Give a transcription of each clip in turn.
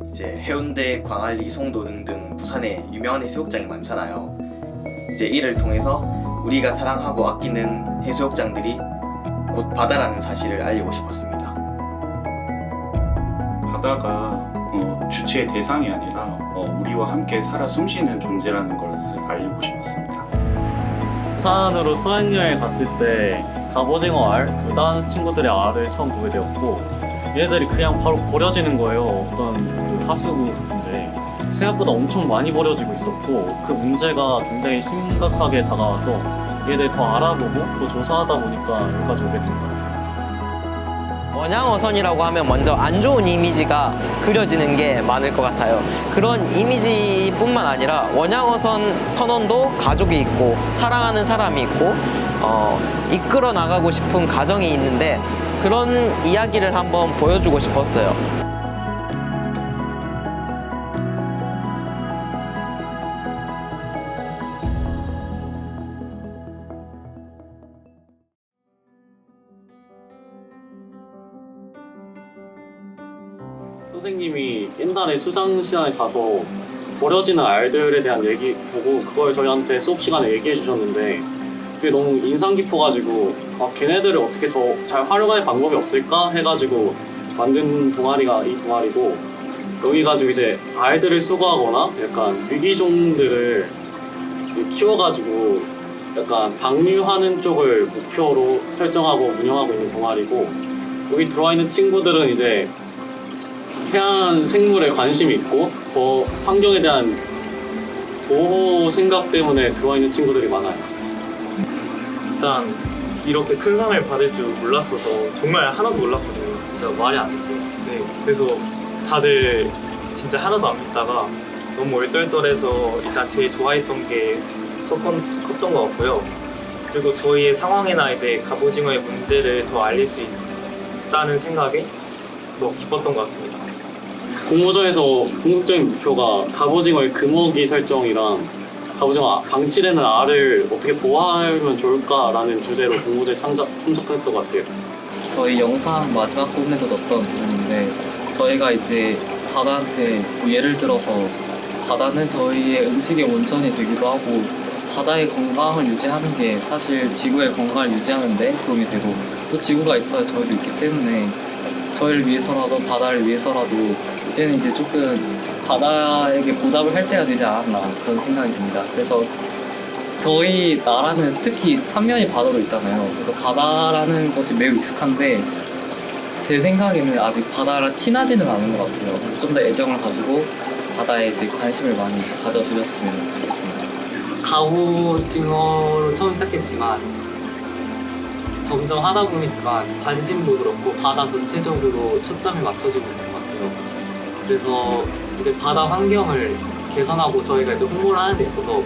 이제 해운대, 광안리, 송도 등등 부산에 유명한 해수욕장이 많잖아요. 이제 이를 통해서 우리가 사랑하고 아끼는 해수욕장들이 곧 바다라는 사실을 알리고 싶었습니다. 바다가 주체의 대상이 아니라 우리와 함께 살아 숨쉬는 존재라는 것을 알리고 싶었습니다. 부산으로 수학여행 갔을 때 갑오징어 알, 다른 친구들의 알을 처음 보게 되었고 얘네들이 그냥 바로 버려지는 거예요. 어떤 그 하수구 같은데 생각보다 엄청 많이 버려지고 있었고 그 문제가 굉장히 심각하게 다가와서 얘네들 더 알아보고 더 조사하다 보니까 여기까지 오게 된 거예요. 원양어선이라고 하면 먼저 안 좋은 이미지가 그려지는 게 많을 것 같아요. 그런 이미지뿐만 아니라 원양어선 선원도 가족이 있고 사랑하는 사람이 있고 이끌어 나가고 싶은 가정이 있는데 그런 이야기를 한번 보여주고 싶었어요. 선생님이 옛날에 수상시장에 가서 버려지는 알들에 대한 얘기 보고 그걸 저희한테 수업 시간에 얘기해 주셨는데 그게 너무 인상 깊어가지고 걔네들을 어떻게 더 잘 활용할 방법이 없을까 해가지고 만든 동아리가 이 동아리고 여기 가지고 이제 알들을 수거하거나 약간 위기종들을 키워가지고 약간 방류하는 쪽을 목표로 설정하고 운영하고 있는 동아리고 여기 들어와 있는 친구들은 이제 해안 생물에 관심이 있고 더 환경에 대한 보호 생각 때문에 들어와 있는 친구들이 많아요. 일단 이렇게 큰 상을 받을 줄 몰랐어서 정말 하나도 몰랐거든요. 진짜 말이 안 됐어요. 네, 그래서 다들 진짜 하나도 안 믿다가 너무 얼떨떨해서 일단 제일 좋아했던 게 컸던 것 같고요. 그리고 저희의 상황이나 이제 갑오징어의 문제를 더 알릴 수 있다는 생각에 더 기뻤던 것 같습니다. 공모전에서 궁극적인 목표가 갑오징어의 금어기 설정이랑 갑오징어 방치되는 알을 어떻게 보호하면 좋을까라는 주제로 공모전에 참석했던 것 같아요. 저희 영상 마지막 부분에서 넣었던 부분인데 저희가 이제 바다한테 뭐 예를 들어서 바다는 저희의 음식의 원천이 되기도 하고 바다의 건강을 유지하는 게 사실 지구의 건강을 유지하는 데 도움이 되고 또 지구가 있어야 저희도 있기 때문에 저희를 위해서라도 바다를 위해서라도 이제는 이제 조금 바다에게 보답을 할 때가 되지 않았나 그런 생각이 듭니다. 그래서 저희 나라는 특히 삼면이 바다로 있잖아요. 그래서 바다라는 것이 매우 익숙한데 제 생각에는 아직 바다랑 친하지는 않은 것 같아요. 좀 더 애정을 가지고 바다에 이제 관심을 많이 가져주셨으면 좋겠습니다. 갑오징어로 처음 시작했지만 점점 하다 보니까 관심도 그렇고 바다 전체적으로 초점이 맞춰지고 있는 것 같아요. 그래서 이제 바다 환경을 개선하고 저희가 이제 홍보를 하는 데 있어서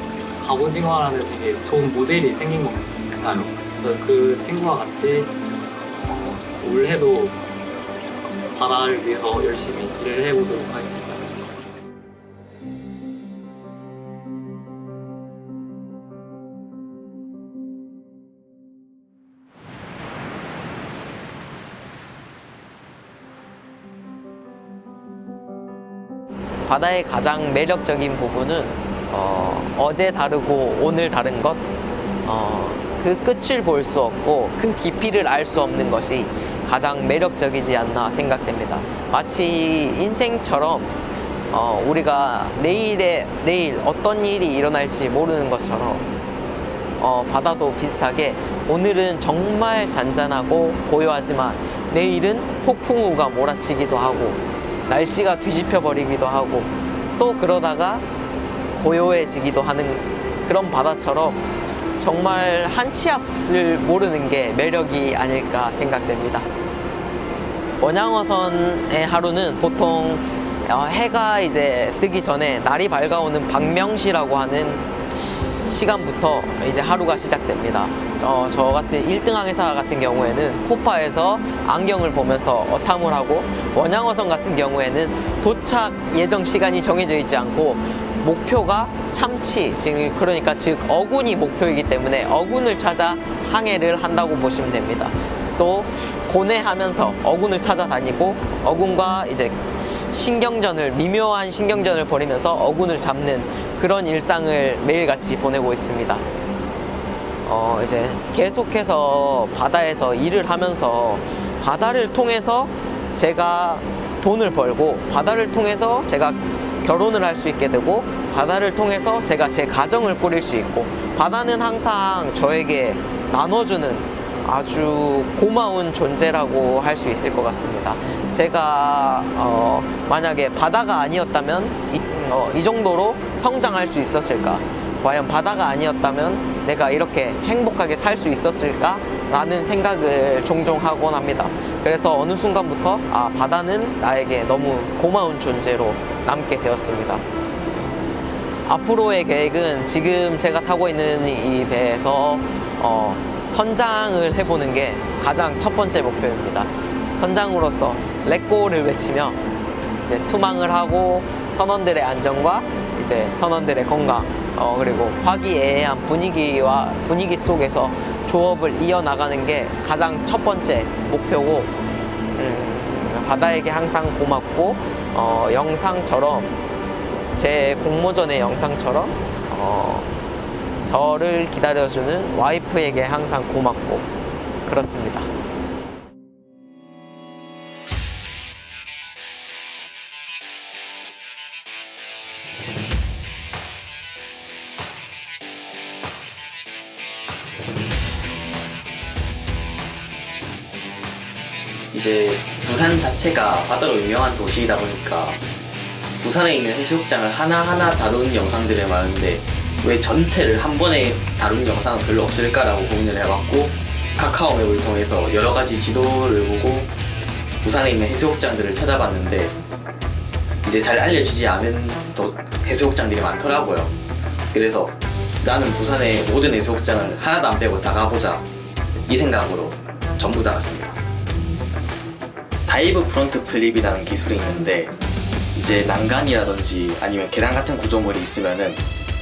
갑오징어라는 되게 좋은 모델이 생긴 것 같아요. 그래서 그 친구와 같이 올해도 바다를 위해서 열심히 일을 해보도록 하겠습니다. 바다의 가장 매력적인 부분은 어제 다르고 오늘 다른 것, 그 끝을 볼 수 없고 그 깊이를 알 수 없는 것이 가장 매력적이지 않나 생각됩니다. 마치 인생처럼 우리가 내일 어떤 일이 일어날지 모르는 것처럼 바다도 비슷하게 오늘은 정말 잔잔하고 고요하지만 내일은 폭풍우가 몰아치기도 하고 날씨가 뒤집혀 버리기도 하고 또 그러다가 고요해지기도 하는 그런 바다처럼 정말 한 치 앞을 모르는 게 매력이 아닐까 생각됩니다. 원양어선의 하루는 보통 해가 이제 뜨기 전에 날이 밝아오는 박명시라고 하는 시간부터 이제 하루가 시작됩니다. 저 같은 1등 항해사 같은 경우에는 코파에서 안경을 보면서 어탐을 하고 원양어선 같은 경우에는 도착 예정 시간이 정해져 있지 않고 목표가 참치, 그러니까 즉 어군이 목표이기 때문에 어군을 찾아 항해를 한다고 보시면 됩니다. 또 고뇌하면서 어군을 찾아다니고 어군과 이제 미묘한 신경전을 벌이면서 어군을 잡는 그런 일상을 매일같이 보내고 있습니다. 이제 계속해서 바다에서 일을 하면서 바다를 통해서 제가 돈을 벌고 바다를 통해서 제가 결혼을 할 수 있게 되고 바다를 통해서 제가 제 가정을 꾸릴 수 있고 바다는 항상 저에게 나눠주는 아주 고마운 존재라고 할 수 있을 것 같습니다. 제가 만약에 바다가 아니었다면 이 정도로 성장할 수 있었을까? 과연 바다가 아니었다면 내가 이렇게 행복하게 살 수 있었을까? 라는 생각을 종종 하곤 합니다. 그래서 어느 순간부터 바다는 나에게 너무 고마운 존재로 남게 되었습니다. 앞으로의 계획은 지금 제가 타고 있는 이 배에서 선장을 해보는 게 가장 첫 번째 목표입니다. 선장으로서 렛고를 외치며 이제 투망을 하고 선원들의 안전과 이제 선원들의 건강 그리고 화기애애한 분위기 속에서 조업을 이어나가는 게 가장 첫 번째 목표고 바다에게 항상 고맙고 영상처럼 제 공모전의 영상처럼 저를 기다려주는 와이프에게 항상 고맙고 그렇습니다. 이제 부산 자체가 바다로 유명한 도시이다 보니까 부산에 있는 해수욕장을 하나하나 다룬 영상들이 많은데 왜 전체를 한 번에 다룬 영상은 별로 없을까라고 고민을 해봤고 카카오맵을 통해서 여러 가지 지도를 보고 부산에 있는 해수욕장들을 찾아봤는데 이제 잘 알려지지 않은 해수욕장들이 많더라고요. 그래서 나는 부산의 모든 해수욕장을 하나도 안 빼고 다 가보자 이 생각으로 전부 다 갔습니다. 다이브 프론트 플립이라는 기술이 있는데 이제 난간이라든지 아니면 계단 같은 구조물이 있으면은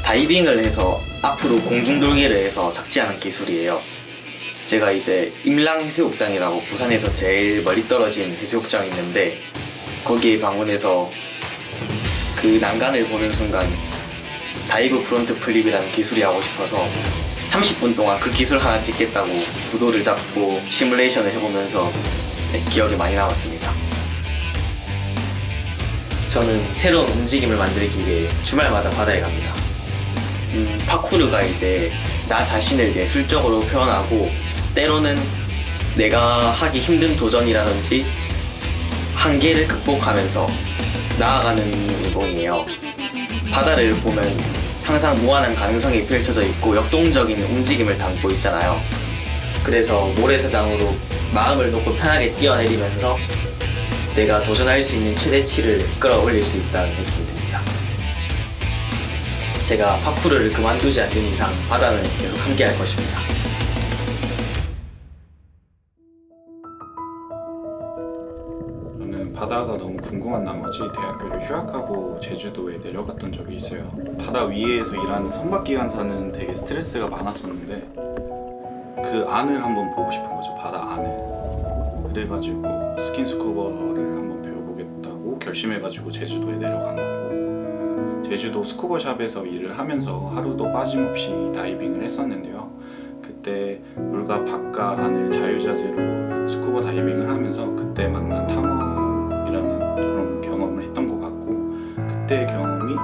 다이빙을 해서 앞으로 공중돌기를 해서 착지하는 기술이에요. 제가 이제 임랑 해수욕장이라고 부산에서 제일 멀리 떨어진 해수욕장이 있는데 거기에 방문해서 그 난간을 보는 순간 다이브 프론트 플립이라는 기술이 하고 싶어서 30분 동안 그 기술 하나 찍겠다고 구도를 잡고 시뮬레이션을 해보면서 기억이 많이 남았습니다. 저는 새로운 움직임을 만들기 위해 주말마다 바다에 갑니다. 파쿠르가 이제 나 자신을 예술적으로 표현하고 때로는 내가 하기 힘든 도전이라든지 한계를 극복하면서 나아가는 운동이에요. 바다를 보면 항상 무한한 가능성이 펼쳐져 있고 역동적인 움직임을 담고 있잖아요. 그래서 모래사장으로 마음을 놓고 편하게 뛰어내리면서 내가 도전할 수 있는 최대치를 끌어올릴 수 있다는 느낌이 듭니다. 제가 파쿠르를 그만두지 않는 이상 바다는 계속 함께할 것입니다. 저는 바다가 너무 궁금한 나머지 대학교를 휴학하고 제주도에 내려갔던 적이 있어요. 바다 위에서 일하는 선박기관사는 되게 스트레스가 많았었는데 그 안을 한번 보고 싶은 거죠. 바다 안을. 그래가지고 스킨스쿠버를 한번 배워보겠다고 결심해가지고 제주도에 내려간 거고 제주도 스쿠버샵에서 일을 하면서 하루도 빠짐없이 다이빙을 했었는데요. 그때 물과 밖과 안을 자유자재로 스쿠버 다이빙을 하면서 그때 만난 탐험이라는 그런 경험을 했던 것 같고 그때의 경험이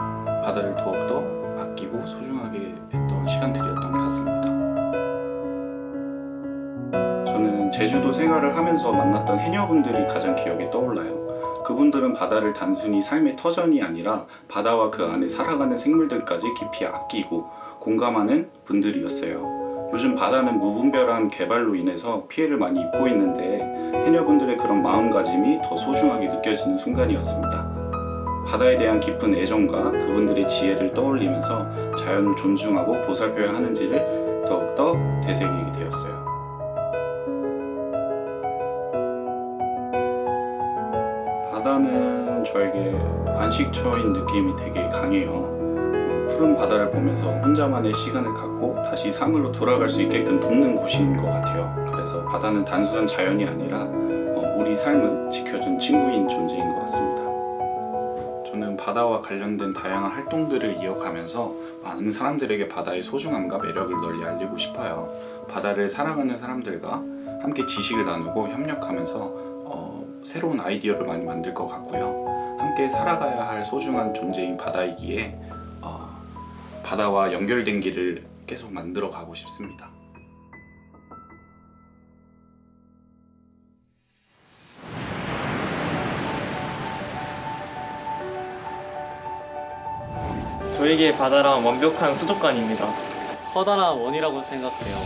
바다를 더욱더 아끼고 소중하게 했던 시간들이었던 것 같습니다. 저는 제주도 생활을 하면서 만났던 해녀분들이 가장 기억에 떠올라요. 그분들은 바다를 단순히 삶의 터전이 아니라 바다와 그 안에 살아가는 생물들까지 깊이 아끼고 공감하는 분들이었어요. 요즘 바다는 무분별한 개발로 인해서 피해를 많이 입고 있는데 해녀분들의 그런 마음가짐이 더 소중하게 느껴지는 순간이었습니다. 바다에 대한 깊은 애정과 그분들의 지혜를 떠올리면서 자연을 존중하고 보살펴야 하는지를 더욱더 되새기게 되었어요. 바다는 저에게 안식처인 느낌이 되게 강해요. 푸른 바다를 보면서 혼자만의 시간을 갖고 다시 삶으로 돌아갈 수 있게끔 돕는 곳인 것 같아요. 그래서 바다는 단순한 자연이 아니라 우리 삶을 지켜준 친구인 존재인 것 같습니다. 바다와 관련된 다양한 활동들을 이어가면서 많은 사람들에게 바다의 소중함과 매력을 널리 알리고 싶어요. 바다를 사랑하는 사람들과 함께 지식을 나누고 협력하면서 새로운 아이디어를 많이 만들 것 같고요. 함께 살아가야 할 소중한 존재인 바다이기에 바다와 연결된 길을 계속 만들어 가고 싶습니다. 저에게 바다란 완벽한 수족관입니다. 커다란 원이라고 생각해요.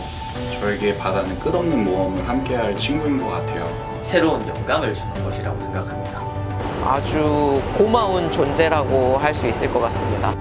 저에게 바다는 끝없는 모험을 함께할 친구인 것 같아요. 새로운 영감을 주는 것이라고 생각합니다. 아주 고마운 존재라고 할 수 있을 것 같습니다.